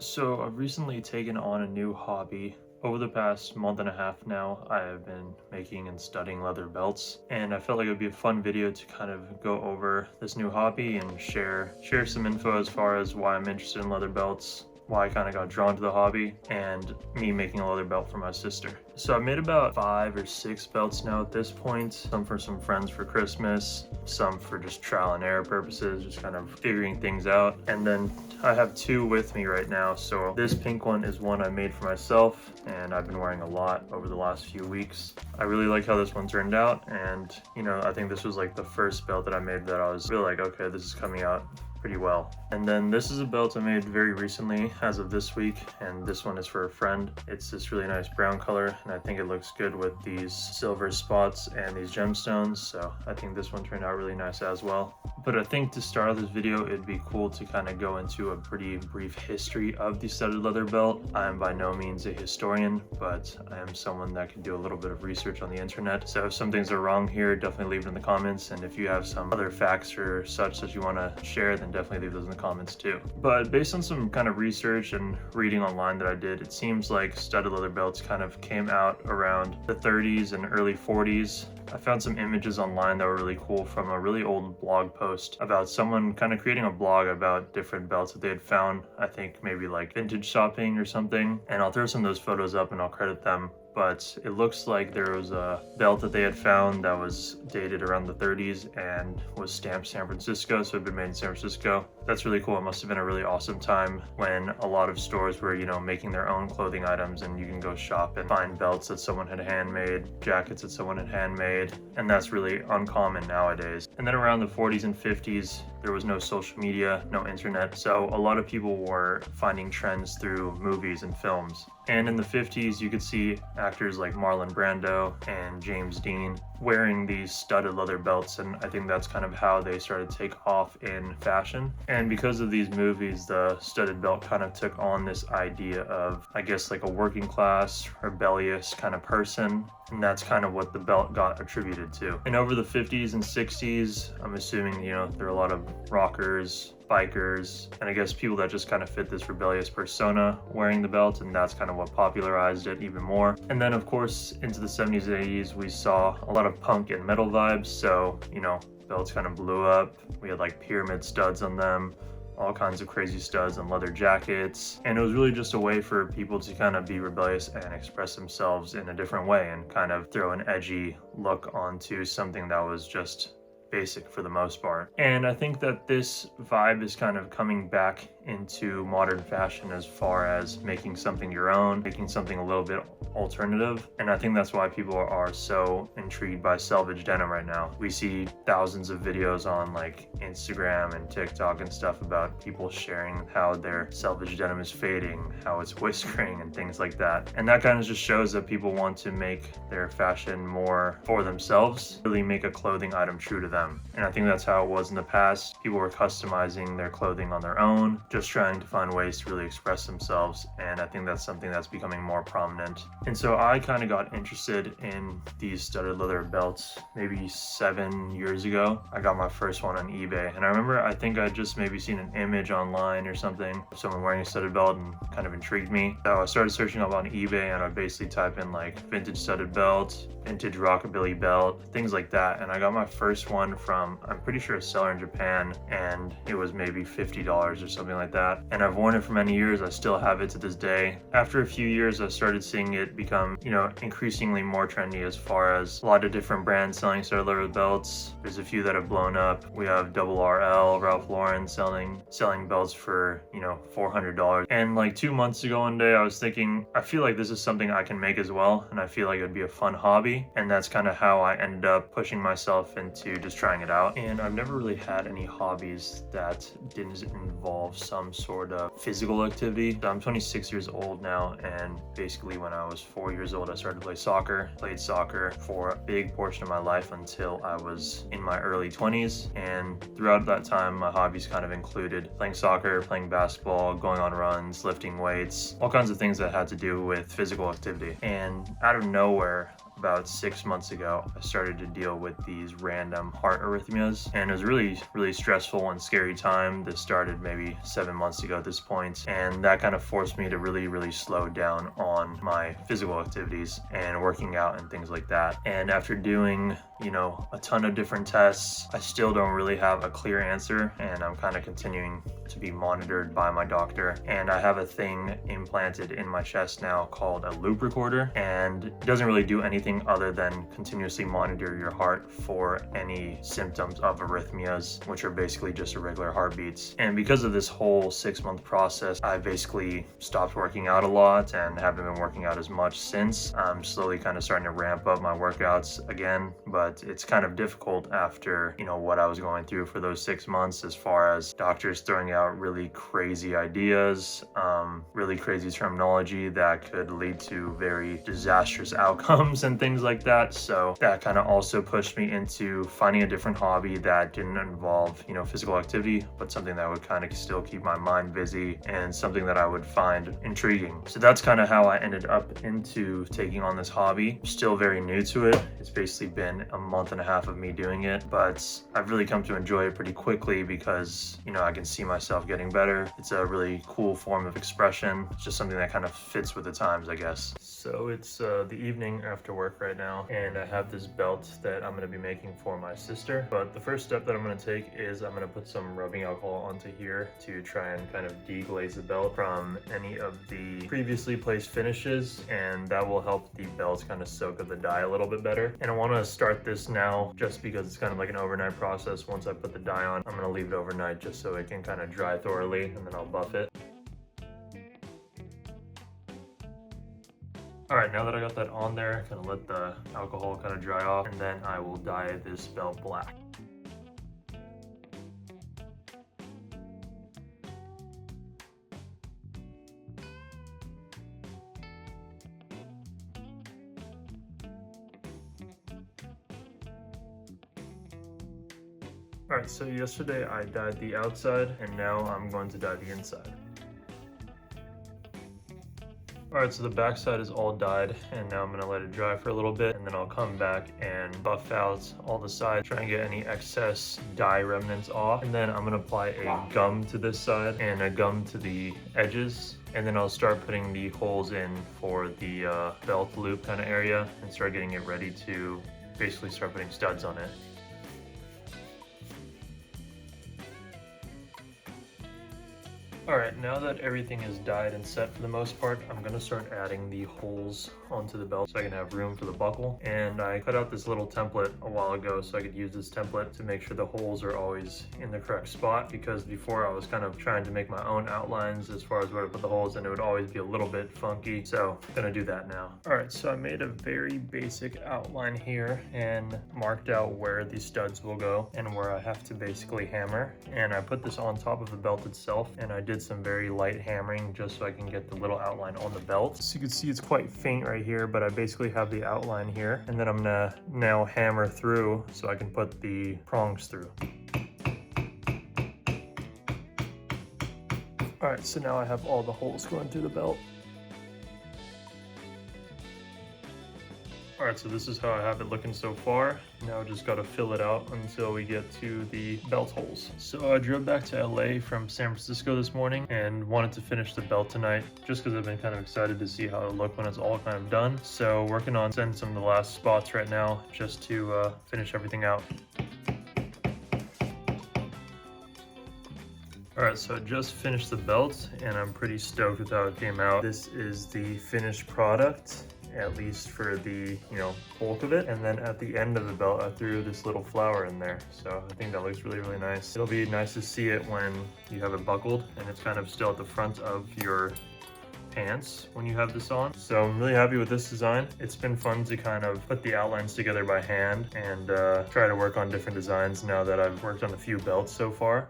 So I've recently taken on a new hobby. Over the past month and a half now, I have been making and studying leather belts, and I felt like it would be a fun video to kind of go over this new hobby and share some info as far as why I'm interested in leather belts, why I kind of got drawn to the hobby, and me making a leather belt for my sister. So I made about 5 or 6 belts now at this point, some for some friends for Christmas, some for just trial and error purposes, just kind of figuring things out. And then I have 2 with me right now. So this pink one is one I made for myself, and I've been wearing a lot over the last few weeks. I really like how this one turned out, and I think this was like the first belt that I made that I was really like, okay, this is coming out pretty well. And then this is a belt I made very recently as of this week, and this one is for a friend. It's this really nice brown color, and I think it looks good with these silver spots and these gemstones, so I think this one turned out really nice as well. But I think to start off this video, it'd be cool to kind of go into a pretty brief history of the studded leather belt. I am by no means a historian, but I am someone that can do a little bit of research on the internet. So if some things are wrong here, definitely leave it in the comments, and if you have some other facts or such that you want to share, then definitely leave those in the comments too. But based on some kind of research and reading online that I did, it seems like studded leather belts kind of came out around the 30s and early 40s. I found some images online that were really cool from a really old blog post about someone kind of creating a blog about different belts that they had found, I think maybe like vintage shopping or something. And I'll throw some of those photos up and I'll credit them. But it looks like there was a belt that they had found that was dated around the 30s and was stamped San Francisco, so it had been made in San Francisco. That's really cool. It must have been a really awesome time when a lot of stores were, making their own clothing items, and you can go shop and find belts that someone had handmade, jackets that someone had handmade, and that's really uncommon nowadays. And then around the 40s and 50s, there was no social media, no internet, so a lot of people were finding trends through movies and films. And in the 50s, you could see actors like Marlon Brando and James Dean wearing these studded leather belts, and I think that's kind of how they started to take off in fashion. And because of these movies, the studded belt kind of took on this idea of, I guess, like a working class, rebellious kind of person, and that's kind of what the belt got attributed to. And over the 50s and 60s, I'm assuming, there are a lot of rockers, bikers, and I guess people that just kind of fit this rebellious persona wearing the belt, and that's kind of what popularized it even more. And then of course into the 70s and 80s, we saw a lot of punk and metal vibes, so belts kind of blew up. We had like pyramid studs on them, all kinds of crazy studs and leather jackets, and it was really just a way for people to kind of be rebellious and express themselves in a different way and kind of throw an edgy look onto something that was just basic for the most part. And I think that this vibe is kind of coming back into modern fashion as far as making something your own, making something a little bit alternative. And I think that's why people are so intrigued by selvage denim right now. We see thousands of videos on like Instagram and TikTok and stuff about people sharing how their selvage denim is fading, how it's whiskering and things like that. And that kind of just shows that people want to make their fashion more for themselves, really make a clothing item true to them. And I think that's how it was in the past. People were customizing their clothing on their own, just trying to find ways to really express themselves. And I think that's something that's becoming more prominent. And so I kind of got interested in these studded leather belts maybe 7 years ago. I got my first one on eBay, and I remember I think I'd just maybe seen an image online or something of someone wearing a studded belt and kind of intrigued me. So I started searching up on eBay, and I basically type in like vintage studded belt, vintage rockabilly belt, things like that. And I got my first one from, I'm pretty sure, a seller in Japan, and it was maybe $50 or something like that. And I've worn it for many years. I still have it to this day. After a few years, I started seeing it become, increasingly more trendy as far as a lot of different brands selling studded leather belts. There's a few that have blown up. We have Double RL, Ralph Lauren selling belts for, $400. And like 2 months ago one day, I was thinking, I feel like this is something I can make as well, and I feel like it'd be a fun hobby. And that's kind of how I ended up pushing myself into just trying it out. And I've never really had any hobbies that didn't involve some sort of physical activity. So I'm 26 years old now, and basically when I was 4 years old, I started to play soccer. Played soccer for a big portion of my life until I was in my early 20s. And throughout that time, my hobbies kind of included playing soccer, playing basketball, going on runs, lifting weights, all kinds of things that had to do with physical activity. And out of nowhere, about 6 months ago, I started to deal with these random heart arrhythmias, and it was really stressful and scary time. This started maybe 7 months ago at this point, and that kind of forced me to really slow down on my physical activities and working out and things like that. And after doing, a ton of different tests, I still don't really have a clear answer, and I'm kind of continuing to be monitored by my doctor. And I have a thing implanted in my chest now called a loop recorder, and it doesn't really do anything other than continuously monitor your heart for any symptoms of arrhythmias, which are basically just irregular heartbeats. And because of this whole 6-month process, I basically stopped working out a lot and haven't been working out as much since. I'm slowly kind of starting to ramp up my workouts again, but it's kind of difficult after, what I was going through for those 6 months, as far as doctors throwing out really crazy ideas, really crazy terminology that could lead to very disastrous outcomes and things like that. So that kind of also pushed me into finding a different hobby that didn't involve, physical activity, but something that would kind of still keep my mind busy and something that I would find intriguing. So that's kind of how I ended up into taking on this hobby. Still very new to it. It's basically been a month and a half of me doing it, but I've really come to enjoy it pretty quickly because, I can see myself getting better. It's a really cool form of expression. It's just something that kind of fits with the times, I guess. So it's the evening after work right now, and I have this belt that I'm going to be making for my sister. But the first step that I'm going to take is I'm going to put some rubbing alcohol onto here to try and kind of deglaze the belt from any of the previously placed finishes, and that will help the belt kind of soak up the dye a little bit better. And I want to start this now just because it's kind of like an overnight process. Once I put the dye on, I'm going to leave it overnight just so it can kind of dry thoroughly, and then I'll buff it. All right, now that I got that on there, I'm gonna let the alcohol kind of dry off, and then I will dye this belt black. All right, so yesterday I dyed the outside, and now I'm going to dye the inside. Alright, so the back side is all dyed, and now I'm going to let it dry for a little bit, and then I'll come back and buff out all the sides, try and get any excess dye remnants off. And then I'm going to apply a gum to this side and a gum to the edges, and then I'll start putting the holes in for the belt loop kind of area and start getting it ready to basically start putting studs on it. Alright, now that everything is dyed and set for the most part, I'm going to start adding the holes onto the belt so I can have room for the buckle. And I cut out this little template a while ago so I could use this template to make sure the holes are always in the correct spot, because before I was kind of trying to make my own outlines as far as where to put the holes, and it would always be a little bit funky. So I'm going to do that now. Alright, so I made a very basic outline here and marked out where the studs will go and where I have to basically hammer. And I put this on top of the belt itself, and I did some very light hammering just so I can get the little outline on the belt. So you can see it's quite faint right here, but I basically have the outline here, and then I'm gonna now hammer through so I can put the prongs through. All right, so now I have all the holes going through the belt. All right, so this is how I have it looking so far. Now I just gotta fill it out until we get to the belt holes. So I drove back to LA from San Francisco this morning and wanted to finish the belt tonight just because I've been kind of excited to see how it'll look when it's all kind of done. So working on setting some of the last spots right now just to finish everything out. Alright, so I just finished the belt and I'm pretty stoked with how it came out. This is the finished product, at least for the, bulk of it. And then at the end of the belt, I threw this little flower in there. So I think that looks really nice. It'll be nice to see it when you have it buckled and it's kind of still at the front of your pants when you have this on. So I'm really happy with this design. It's been fun to kind of put the outlines together by hand and try to work on different designs now that I've worked on a few belts so far.